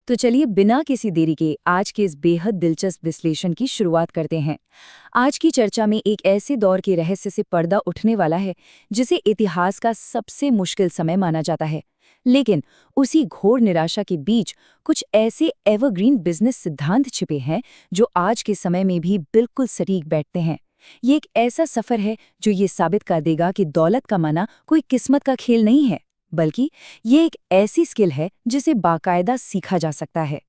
तो चलिए बिना किसी देरी के आज के इस बेहद दिलचस्प विश्लेषण की शुरुआत करते हैं। आज की चर्चा में एक ऐसे दौर के रहस्य से पर्दा उठने वाला है जिसे इतिहास का सबसे मुश्किल समय माना जाता है। लेकिन उसी घोर निराशा के बीच कुछ ऐसे एवरग्रीन बिजनेस सिद्धांत छिपे हैं जो आज के समय में भी बिल्कुल सटीक बैठते हैं। ये एक ऐसा सफर है जो ये साबित कर देगा कि दौलत कमाना कोई किस्मत का खेल नहीं है, बल्कि ये एक ऐसी स्किल है जिसे बाकायदा सीखा जा सकता है।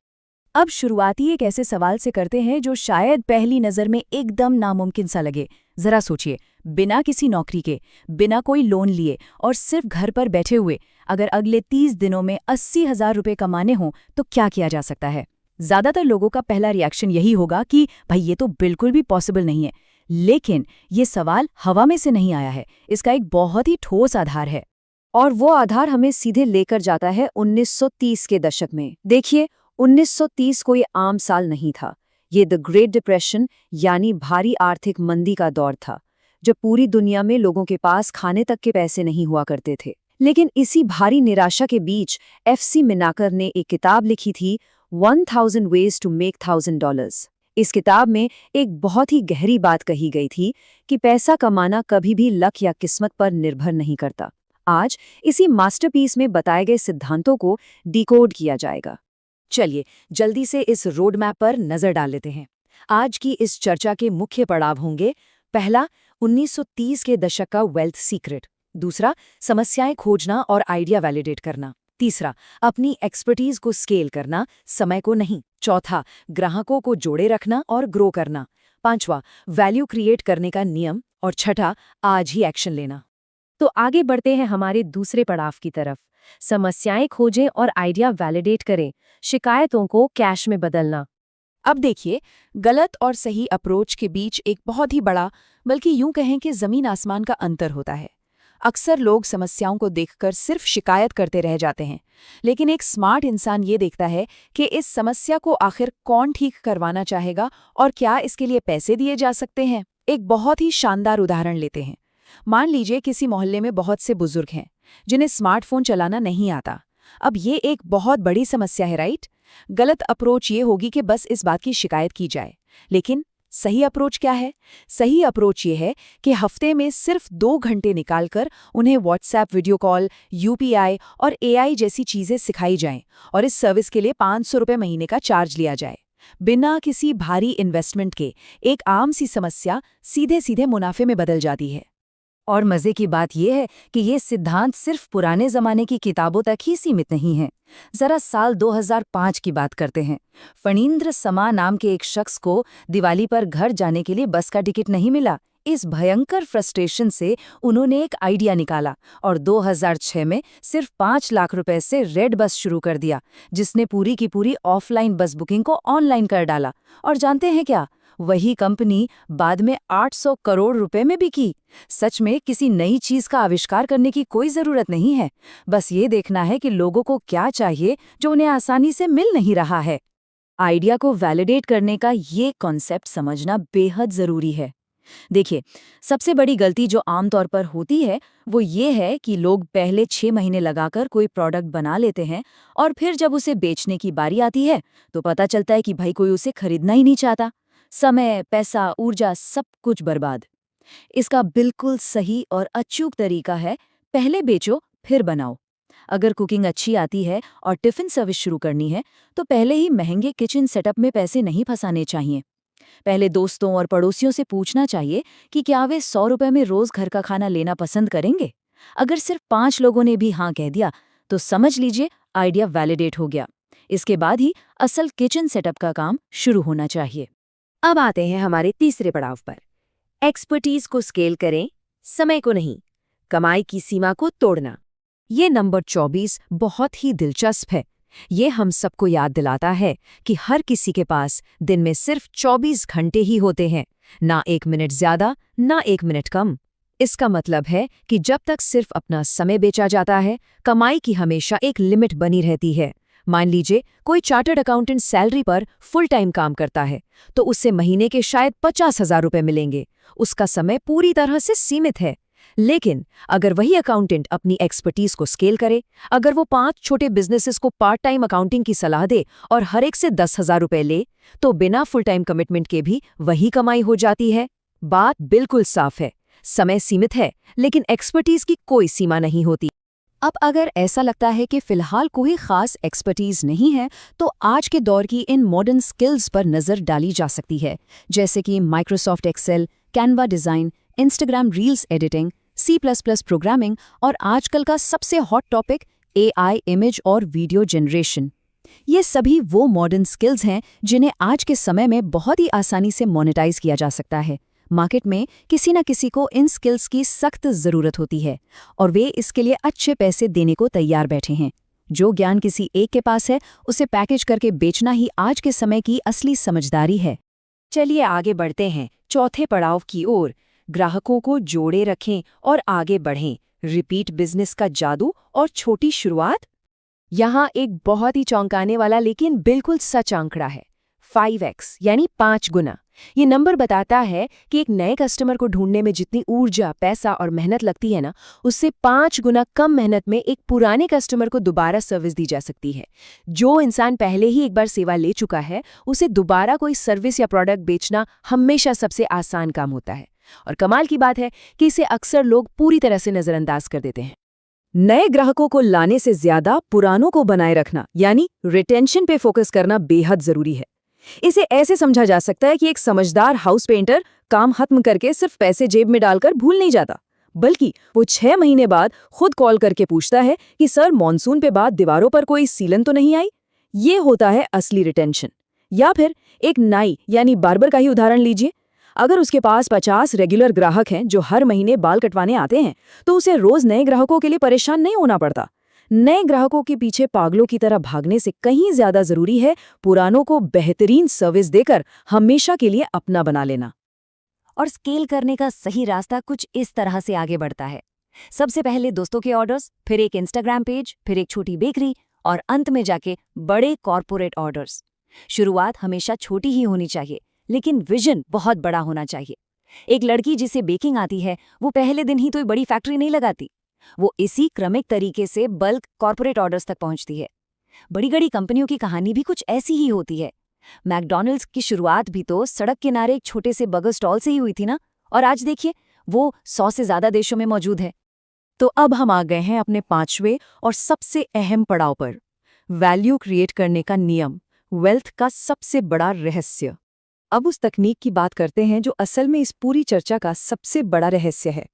अब शुरुआती एक ऐसे सवाल से करते हैं जो शायद पहली नज़र में एकदम नामुमकिन सा लगे। जरा सोचिए, बिना किसी नौकरी के, बिना कोई लोन लिए और सिर्फ घर पर बैठे हुए अगर अगले 30 दिनों में 80,000 रुपये कमाने हों तो क्या किया जा सकता है? ज़्यादातर लोगों का पहला रिएक्शन यही होगा कि भाई ये तो बिल्कुल भी पॉसिबल नहीं है। लेकिन ये सवाल हवा में से नहीं आया है, इसका एक बहुत ही ठोस आधार है। और वो आधार हमें सीधे लेकर जाता है 1930 के दशक में। देखिए, 1930 कोई आम साल नहीं था। ये द ग्रेट डिप्रेशन यानी भारी आर्थिक मंदी का दौर था, जब पूरी दुनिया में लोगों के पास खाने तक के पैसे नहीं हुआ करते थे। लेकिन इसी भारी निराशा के बीच FC मिनाकर ने एक किताब लिखी थी, 1000 Ways to Make $1000। इस किताब में एक बहुत ही गहरी बात कही गई थी कि पैसा कमाना कभी भी लक या किस्मत पर निर्भर नहीं करता। आज इसी मास्टरपीस में बताए गए सिद्धांतों को डिकोड किया जाएगा। चलिए जल्दी से इस रोड मैप पर नजर डाल लेते हैं। आज की इस चर्चा के मुख्य पड़ाव होंगे: पहला, 1930 के दशक का वेल्थ सीक्रेट; दूसरा, समस्याएं खोजना और आइडिया वैलिडेट करना; तीसरा, अपनी एक्सपर्टीज को स्केल करना, समय को नहीं; चौथा, ग्राहकों को जोड़े रखना और ग्रो करना; पांचवा, वैल्यू क्रिएट करने का नियम; और छठा, आज ही एक्शन लेना। तो आगे बढ़ते हैं हमारे दूसरे पड़ाव की तरफ। समस्याएं खोजें और आइडिया वैलिडेट करें, शिकायतों को कैश में बदलना। अब देखिए, गलत और सही अप्रोच के बीच एक बहुत ही बड़ा, बल्कि यूं कहें कि जमीन आसमान का अंतर होता है। अक्सर लोग समस्याओं को देखकर सिर्फ शिकायत करते रह जाते हैं, लेकिन एक स्मार्ट इंसान ये देखता है कि इस समस्या को आखिर कौन ठीक करवाना चाहेगा और क्या इसके लिए पैसे दिए जा सकते हैं। एक बहुत ही शानदार उदाहरण लेते हैं। मान लीजिए किसी मोहल्ले में बहुत से बुजुर्ग हैं जिन्हें स्मार्टफोन चलाना नहीं आता। अब ये एक बहुत बड़ी समस्या है, राइट? गलत अप्रोच ये होगी कि बस इस बात की शिकायत की जाए। लेकिन सही अप्रोच क्या है? सही अप्रोच ये है कि हफ्ते में सिर्फ 2 घंटे निकालकर उन्हें व्हाट्सएप वीडियो कॉल, UPI और AI जैसी चीजें सिखाई जाएं और इस सर्विस के लिए 500 रुपये महीने का चार्ज लिया जाए। बिना किसी भारी इन्वेस्टमेंट के एक आम सी समस्या सीधे सीधे मुनाफे में बदल जाती है। और मजे की बात यह है कि ये सिद्धांत सिर्फ पुराने जमाने की किताबों तक ही सीमित नहीं है। जरा साल 2005 की बात करते हैं। फणींद्र समा नाम के एक शख्स को दिवाली पर घर जाने के लिए बस का टिकट नहीं मिला। इस भयंकर फ्रस्ट्रेशन से उन्होंने एक आइडिया निकाला और 2006 में सिर्फ 5 लाख रुपए से रेड बस शुरू कर दिया, जिसने पूरी की पूरी ऑफलाइन बस बुकिंग को ऑनलाइन कर डाला। और जानते हैं क्या? वही कंपनी बाद में 800 करोड़ रुपए में बिकी। सच में किसी नई चीज का आविष्कार करने की कोई जरूरत नहीं है, बस ये देखना है कि लोगों को क्या चाहिए जो उन्हें आसानी से मिल नहीं रहा है। आइडिया को वैलिडेट करने का ये कॉन्सेप्ट समझना बेहद जरूरी है। देखिए, सबसे बड़ी गलती जो आमतौर पर होती है वो ये है कि लोग पहले 6 महीने लगाकर कोई प्रोडक्ट बना लेते हैं और फिर जब उसे बेचने की बारी आती है तो पता चलता है कि भाई कोई उसे खरीदना ही नहीं चाहता। समय, पैसा, ऊर्जा सब कुछ बर्बाद। इसका बिल्कुल सही और अचूक तरीका है, पहले बेचो फिर बनाओ। अगर कुकिंग अच्छी आती है और टिफिन सर्विस शुरू करनी है तो पहले ही महंगे किचन सेटअप में पैसे नहीं फंसाने चाहिए। पहले दोस्तों और पड़ोसियों से पूछना चाहिए कि क्या वे 100 रुपए में रोज घर का खाना लेना पसंद करेंगे। अगर सिर्फ 5 लोगों ने भी हाँ कह दिया तो समझ लीजिए आइडिया वैलिडेट हो गया। इसके बाद ही असल किचन सेटअप का काम शुरू होना चाहिए। अब आते हैं हमारे तीसरे पड़ाव पर। एक्सपर्टीज को स्केल करें, समय को नहीं। कमाई की सीमा को तोड़ना। ये नंबर 24 बहुत ही दिलचस्प है। ये हम सबको याद दिलाता है कि हर किसी के पास दिन में सिर्फ 24 घंटे ही होते हैं, ना 1 मिनट ज्यादा ना 1 मिनट कम। इसका मतलब है कि जब तक सिर्फ अपना समय बेचा जाता है, कमाई की हमेशा एक लिमिट बनी रहती है। मान लीजिए कोई चार्टर्ड अकाउंटेंट सैलरी पर फुल टाइम काम करता है तो उससे महीने के शायद 50,000 रुपए मिलेंगे। उसका समय पूरी तरह से सीमित है। लेकिन अगर वही अकाउंटेंट अपनी एक्सपर्टीज को स्केल करे, अगर वो 5 छोटे बिजनेसेस को पार्ट टाइम अकाउंटिंग की सलाह दे और हर एक से 10,000 रुपए ले, तो बिना फुल टाइम कमिटमेंट के भी वही कमाई हो जाती है। बात बिल्कुल साफ है, समय सीमित है, लेकिन एक्सपर्टीज की कोई सीमा नहीं होती। अब अगर ऐसा लगता है कि फिलहाल कोई खास एक्सपर्टीज नहीं है, तो आज के दौर की इन मॉडर्न स्किल्स पर नज़र डाली जा सकती है, जैसे कि Microsoft Excel, Canva design, Instagram reels editing, C++ programming और आजकल का सबसे हॉट टॉपिक AI इमेज और वीडियो जनरेशन। ये सभी वो मॉडर्न स्किल्स हैं जिन्हें आज के समय में बहुत ही आसानी से मोनेटाइज किया जा सकता है। मार्केट में किसी न किसी को इन स्किल्स की सख्त ज़रूरत होती है और वे इसके लिए अच्छे पैसे देने को तैयार बैठे हैं। जो ज्ञान किसी एक के पास है, उसे पैकेज करके बेचना ही आज के समय की असली समझदारी है। चलिए आगे बढ़ते हैं चौथे पड़ाव की ओर। ग्राहकों को जोड़े रखें और आगे बढ़ें। रिपीट बिजनेस का जादू और छोटी शुरुआत। यहाँ एक बहुत ही चौंकाने वाला लेकिन बिल्कुल सच आंकड़ा है, 5x यानी 5 गुना। ये नंबर बताता है कि एक नए कस्टमर को ढूंढने में जितनी ऊर्जा, पैसा और मेहनत लगती है ना, उससे 5 गुना कम मेहनत में एक पुराने कस्टमर को दोबारा सर्विस दी जा सकती है। जो इंसान पहले ही एक बार सेवा ले चुका है, उसे दोबारा कोई सर्विस या प्रोडक्ट बेचना हमेशा सबसे आसान काम होता है। और कमाल की बात है कि इसे अक्सर लोग पूरी तरह से नजरअंदाज कर देते हैं। नए ग्राहकों को लाने से ज्यादा पुरानों को बनाए रखना यानी रिटेंशन पे फोकस करना बेहद जरूरी है। इसे ऐसे समझा जा सकता है कि एक समझदार हाउस पेंटर काम खत्म करके सिर्फ पैसे जेब में डालकर भूल नहीं जाता, बल्कि वो 6 महीने बाद खुद कॉल करके पूछता है कि सर, मॉनसून पे बाद दीवारों पर कोई सीलन तो नहीं आई। ये होता है असली रिटेंशन। या फिर एक नाई यानी बार्बर का ही उदाहरण लीजिए। अगर उसके पास 50 रेगुलर ग्राहक हैं जो हर महीने बाल कटवाने आते हैं, तो उसे रोज नए ग्राहकों के लिए परेशान नहीं होना पड़ता। नए ग्राहकों के पीछे पागलों की तरह भागने से कहीं ज्यादा जरूरी है पुरानों को बेहतरीन सर्विस देकर हमेशा के लिए अपना बना लेना। और स्केल करने का सही रास्ता कुछ इस तरह से आगे बढ़ता है। सबसे पहले दोस्तों के ऑर्डर्स, फिर एक इंस्टाग्राम पेज, फिर एक छोटी बेकरी और अंत में जाके बड़े कॉर्पोरेट ऑर्डर्स। शुरुआत हमेशा छोटी ही होनी चाहिए, लेकिन विजन बहुत बड़ा होना चाहिए। एक लड़की जिसे बेकिंग आती है, वो पहले दिन ही तो बड़ी फैक्ट्री नहीं लगाती। वो इसी क्रमिक तरीके से बल्क कॉर्पोरेट ऑर्डर्स तक पहुंचती है। बड़ी-बड़ी कंपनियों की कहानी भी कुछ ऐसी ही होती है। मैकडॉनल्ड्स की शुरुआत भी तो सड़क किनारे एक छोटे से बर्गर स्टॉल से ही हुई थी ना, और आज देखिए वो 100 से ज्यादा देशों में मौजूद है। तो अब हम आ गए हैं अपने 5वें और सबसे अहम पड़ाव पर, वैल्यू क्रिएट करने का नियम, वेल्थ का सबसे बड़ा रहस्य। अब उस तकनीक की बात करते हैं जो असल में इस पूरी चर्चा का सबसे बड़ा रहस्य है।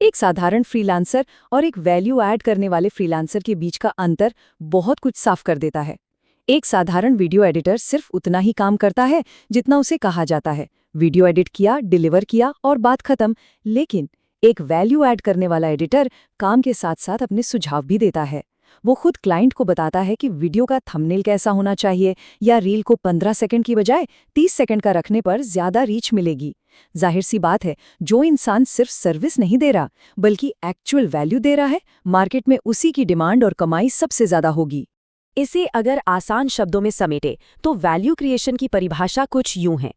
एक साधारण फ्रीलांसर और एक वैल्यू ऐड करने वाले फ्रीलांसर के बीच का अंतर बहुत कुछ साफ कर देता है। एक साधारण वीडियो एडिटर सिर्फ उतना ही काम करता है जितना उसे कहा जाता है। वीडियो एडिट किया, डिलीवर किया और बात खत्म। लेकिन एक वैल्यू ऐड करने वाला एडिटर काम के साथ साथ अपने सुझाव भी देता है। वो खुद क्लाइंट को बताता है कि वीडियो का थंबनेल कैसा होना चाहिए, या रील को 15 सेकंड की बजाय 30 सेकंड का रखने पर ज्यादा रीच मिलेगी। जाहिर सी बात है, जो इंसान सिर्फ सर्विस नहीं दे रहा बल्कि एक्चुअल वैल्यू दे रहा है, मार्केट में उसी की डिमांड और कमाई सबसे ज्यादा होगी। इसे अगर आसान शब्दों में समेटे तो वैल्यू क्रिएशन की परिभाषा कुछ यूं है: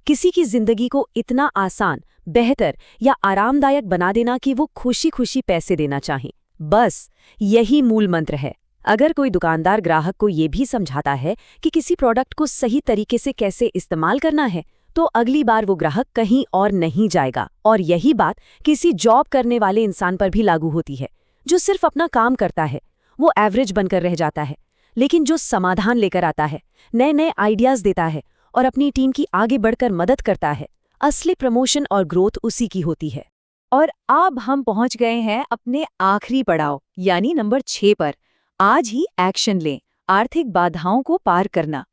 किसी की जिंदगी को इतना आसान, बेहतर या आरामदायक बना देना कि वो खुशी खुशी पैसे देना चाहें। बस यही मूल मंत्र है। अगर कोई दुकानदार ग्राहक को ये भी समझाता है कि किसी प्रोडक्ट को सही तरीके से कैसे इस्तेमाल करना है, तो अगली बार वो ग्राहक कहीं और नहीं जाएगा। और यही बात किसी जॉब करने वाले इंसान पर भी लागू होती है, जो सिर्फ अपना काम करता है। वो एवरेज बनकर रह जाता है, लेकिन जो समाधान लेकर आता है, नए नए आइडियाज देता है और अपनी टीम की आगे बढ़कर मदद करता है, असली प्रमोशन और ग्रोथ उसी की होती है। और अब हम पहुंच गए हैं अपने आखिरी पड़ाव यानी नंबर 6 पर। आज ही एक्शन लें, आर्थिक बाधाओं को पार करना।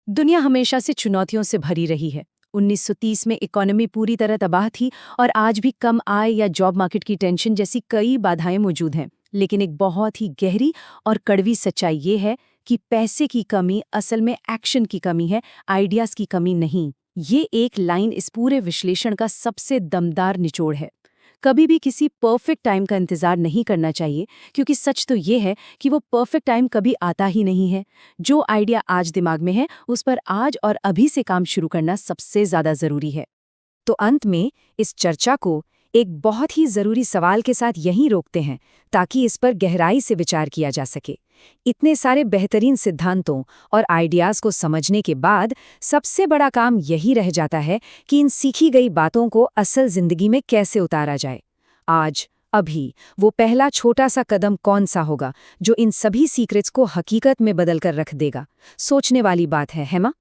दुनिया हमेशा से चुनौतियों से भरी रही है। 1930 में इकोनॉमी पूरी तरह तबाह थी और आज भी कम आय या जॉब मार्केट की टेंशन जैसी कई बाधाएं मौजूद हैं। लेकिन एक बहुत ही गहरी और कड़वी सच्चाई ये है कि पैसे की कमी असल में एक्शन की कमी है, आइडियाज की कमी नहीं। ये एक लाइन इस पूरे विश्लेषण का सबसे दमदार निचोड़ है। कभी भी किसी परफेक्ट टाइम का इंतजार नहीं करना चाहिए, क्योंकि सच तो ये है कि वो परफेक्ट टाइम कभी आता ही नहीं है। जो आइडिया आज दिमाग में है, उस पर आज और अभी से काम शुरू करना सबसे ज्यादा जरूरी है। तो अंत में इस चर्चा को एक बहुत ही ज़रूरी सवाल के साथ यहीं रोकते हैं ताकि इस पर गहराई से विचार किया जा सके। इतने सारे बेहतरीन सिद्धांतों और आइडियाज़ को समझने के बाद सबसे बड़ा काम यही रह जाता है कि इन सीखी गई बातों को असल ज़िंदगी में कैसे उतारा जाए। आज, अभी, वो पहला छोटा सा कदम कौन सा होगा जो इन सभी सीक्रेट्स को हकीकत में बदल कर रख देगा? सोचने वाली बात है ना?